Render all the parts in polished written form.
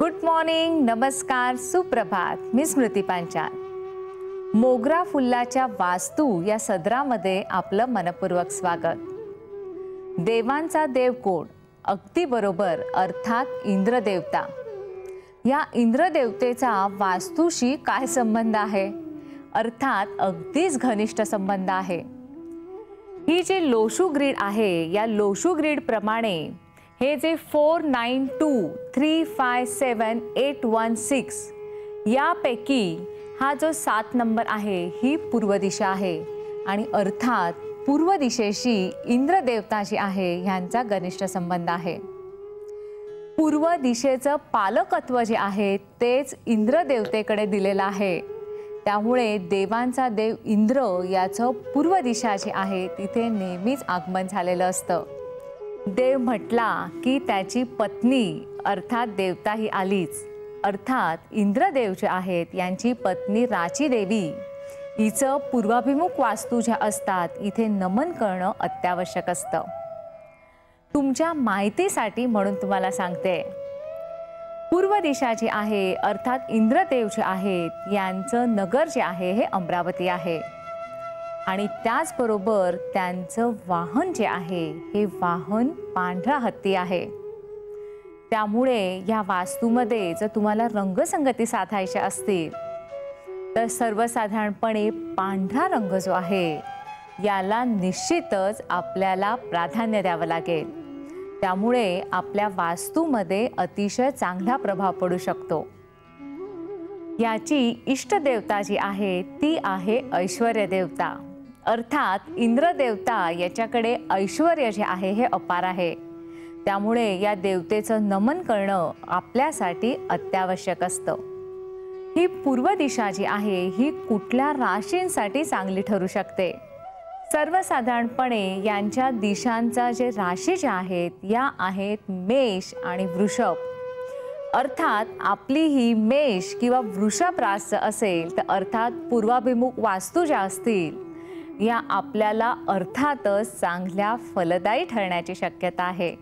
Good morning, नमस्कार, सुप्रभात. मी स्मृती पांचाळ. मोगरा फुलाच्या वास्तू या सदरामध्ये आपलं मनपूर्वक स्वागत. देवांचा देव कोण? अगदी बरोबर, अर्थात इंद्रदेवता. या इंद्रदेवतेचा वास्तूशी काय संबंध आहे? अर्थात अगदीच घनिष्ठ संबंध आहे. ही जे लोशू ग्रीड आहे, या लोशू ग्रीड प्रमाणे हे जे 4923578116 यापैकी हा जो 7 नंबर आहे, ही पूर्व दिशा आहे आणि अर्थात पूर्व दिशेशी इंद्रदेवता जी आहे ह्यांचा घनिष्ठ संबंध आहे. पूर्व दिशेचं पालकत्व जे आहे तेच इंद्रदेवतेकडे दिलेलं आहे. त्यामुळे देवांचा देव इंद्र याचं पूर्व दिशा जी आहे तिथे नेहमीच आगमन झालेलं असतं. देव म्हटला की त्याची पत्नी अर्थात देवता ही आलीच. अर्थात इंद्रदेव जे आहेत यांची पत्नी राची देवी हिचं पूर्वाभिमुख वास्तू ज्या असतात इथे नमन करणं अत्यावश्यक असतं. तुमच्या माहितीसाठी म्हणून तुम्हाला सांगते, पूर्व दिशा जी आहे अर्थात इंद्रदेव जे आहेत यांचं नगर जे आहे हे अमरावती आहे आणि त्याचबरोबर त्यांचं वाहन जे आहे हे वाहन पांढरा हत्ती आहे. त्यामुळे या वास्तूमध्ये जर तुम्हाला रंगसंगती साधायच्या असतील तर सर्वसाधारणपणे पांढरा रंग जो आहे याला निश्चितच आपल्याला प्राधान्य द्यावं लागेल. त्यामुळे आपल्या वास्तूमध्ये अतिशय चांगला प्रभाव पडू शकतो. याची इष्टदेवता जी आहे ती आहे ऐश्वर्य देवता. अर्थात इंद्रदेवता याच्याकडे ऐश्वर्य जे आहे हे अपार आहे. त्यामुळे या देवतेचं नमन करणं आपल्यासाठी अत्यावश्यक असतं. ही पूर्व दिशा जी आहे ही कुठल्या राशींसाठी चांगली ठरू शकते? सर्वसाधारणपणे यांच्या दिशांचा जे राशी ज्या आहेत या आहेत मेष आणि वृषभ. अर्थात आपली ही मेष किंवा वृषभ रास असेल तर अर्थात पूर्वाभिमुख वास्तू ज्या असतील या आपल्याला अर्थातच चांगल्या फलदायी ठरण्याची शक्यता आहे.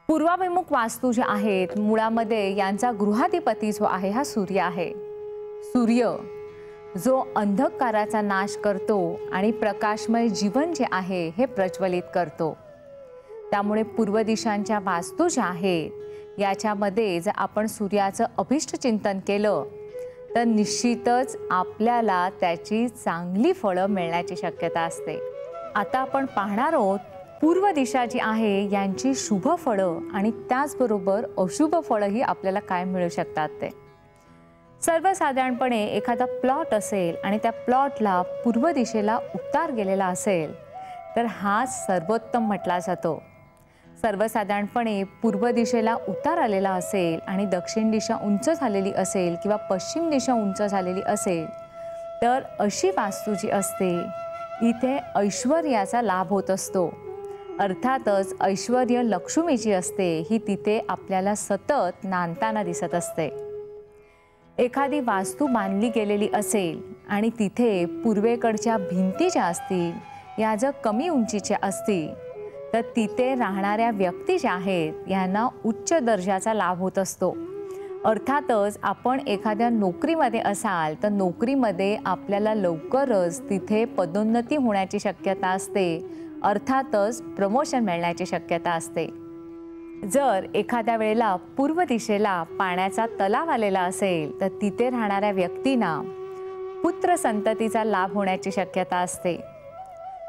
पूर्वाभिमुख वास्तू ज्या आहेत मुळामध्ये यांचा गृहाधिपती जो आहे हा सूर्य आहे. सूर्य जो अंधकाराचा नाश करतो आणि प्रकाशमय जीवन जे आहे हे प्रज्वलित करतो. त्यामुळे पूर्व दिशांच्या वास्तू ज्या आहेत याच्यामध्ये जर आपण सूर्याचं अभिष्ट चिंतन केलं तर निश्चितच आपल्याला त्याची चांगली फळं मिळण्याची शक्यता असते. आता आपण पाहणार आहोत पूर्व दिशा जी आहे यांची शुभ फळं आणि त्याचबरोबर अशुभ फळंही आपल्याला काय मिळू शकतात ते. सर्वसाधारणपणे एखादा प्लॉट असेल आणि त्या प्लॉटला पूर्व दिशेला उतार गेलेला असेल तर हा सर्वोत्तम म्हटला जातो. सर्वसाधारणपणे पूर्व दिशेला उतार आलेला असेल आणि दक्षिण दिशा उंच झालेली असेल किंवा पश्चिम दिशा उंच झालेली असेल तर अशी वास्तू जी असते इथे ऐश्वर्याचा लाभ होत असतो. अर्थातच ऐश्वर्य लक्ष्मी जी असते ही तिथे आपल्याला सतत नांदताना दिसत असते. एखादी वास्तू बांधली गेलेली असेल आणि तिथे पूर्वेकडच्या भिंती ज्या असतील या जर कमी उंचीच्या असतील तर तिथे राहणाऱ्या व्यक्ती ज्या आहेत यांना उच्च दर्जाचा लाभ होत असतो. अर्थातच आपण एखाद्या नोकरीमध्ये असाल तर नोकरीमध्ये आपल्याला लवकरच तिथे पदोन्नती होण्याची शक्यता असते. अर्थातच प्रमोशन मिळण्याची शक्यता असते. जर एखाद्या वेळेला पूर्व दिशेला पाण्याचा तलाव आलेला असेल तर तिथे राहणाऱ्या व्यक्तींना पुत्र संततीचा लाभ होण्याची शक्यता असते.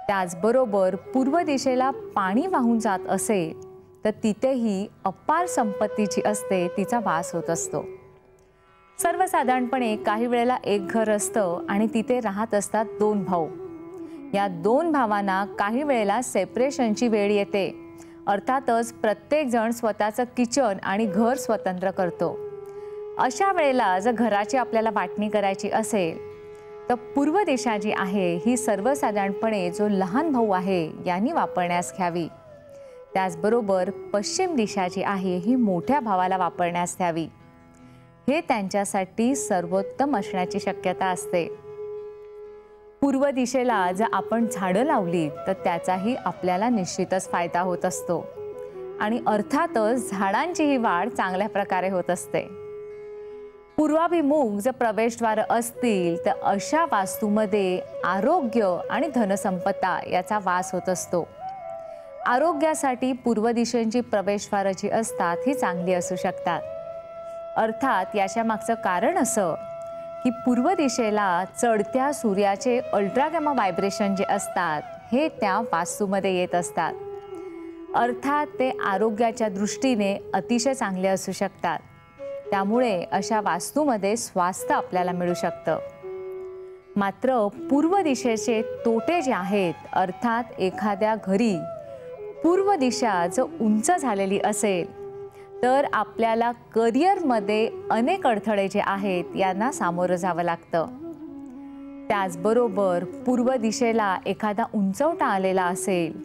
त्याचबरोबर पूर्व दिशेला पाणी वाहून जात असेल तर तिथेही अपार संपत्ती जी असते तिचा वास होत असतो. सर्वसाधारणपणे काही वेळेला एक घर असतं आणि तिथे राहत असतात 2 भाऊ. या 2 भावांना काही वेळेला सेपरेशनची वेळ येते. अर्थातच प्रत्येकजण स्वतःचं किचन आणि घर स्वतंत्र करतो. अशा वेळेला जर घराची आपल्याला वाटणी करायची असेल तर पूर्व दिशा जी आहे ही सर्वसाधारणपणे जो लहान भाऊ आहे यांनी वापरण्यास घ्यावी. त्याचबरोबर पश्चिम दिशा जी आहे ही मोठ्या भावाला वापरण्यास द्यावी. हे त्यांच्यासाठी सर्वोत्तम असण्याची शक्यता असते. पूर्व दिशेला जर आपण झाडं लावली तर त्याचाही आपल्याला निश्चितच फायदा होत असतो. आणि अर्थातच झाडांचीही वाढ चांगल्या प्रकारे होत असते. पूर्वाभिमुख जर प्रवेशद्वार असतील तर अशा वास्तूमध्ये आरोग्य आणि धनसंपदा याचा वास होत असतो. आरोग्यासाठी पूर्व दिशेची प्रवेशद्वार जी असतात ही चांगली असू शकतात. अर्थात याच्या मागचं कारण असं की पूर्व दिशेला चढत्या सूर्याचे अल्ट्रागॅमा व्हायब्रेशन जे असतात हे त्या वास्तूमध्ये येत असतात. अर्थात ते आरोग्याच्या दृष्टीने अतिशय चांगले असू शकतात. त्यामुळे अशा वास्तूमध्ये स्वास्थ्य आपल्याला मिळू शकतं. मात्र पूर्व दिशेचे तोटे जे आहेत, अर्थात एखाद्या घरी पूर्व दिशा जर उंच झालेली असेल तर आपल्याला करिअरमध्ये अनेक अडथळे जे आहेत यांना सामोरं जावं लागतं. त्याचबरोबर पूर्व दिशेला एखादा उंचवटा आलेला असेल,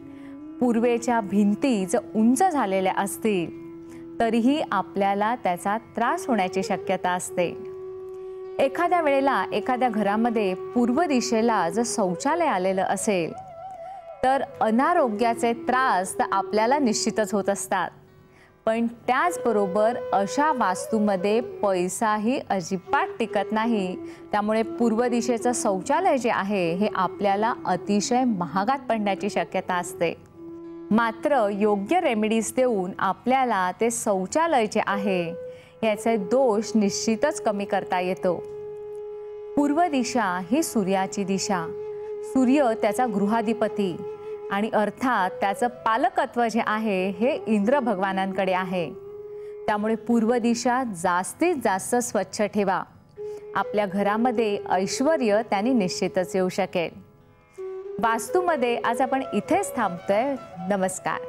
पूर्वेच्या भिंती जर उंच झालेल्या असतील तरीही आपल्याला त्याचा त्रास होण्याची शक्यता असते. एखाद्या वेळेला एखाद्या घरामध्ये पूर्व दिशेला जर शौचालय आलेलं असेल तर अनारोग्याचे त्रास तर आपल्याला निश्चितच होत असतात. पण त्याचबरोबर अशा वास्तूमध्ये पैसाही अजिबात टिकत नाही. त्यामुळे पूर्व दिशेचं शौचालय जे आहे हे आपल्याला अतिशय महागात पडण्याची शक्यता असते. मात्र योग्य रेमेडीज देऊन आपल्याला ते शौचालय जे आहे याचे दोष निश्चितच कमी करता येतो. पूर्व दिशा ही सूर्याची दिशा. सूर्य त्याचा गृहाधिपती आणि अर्थात त्याचं पालकत्व जे आहे हे इंद्र भगवानांकडे आहे. त्यामुळे पूर्व दिशा जास्तीत जास्त स्वच्छ ठेवा. आपल्या घरामध्ये ऐश्वर्य त्यांनी निश्चितच येऊ शकेल. वास्तूमध्ये आज आपण इथेच थांबतोय. नमस्कार.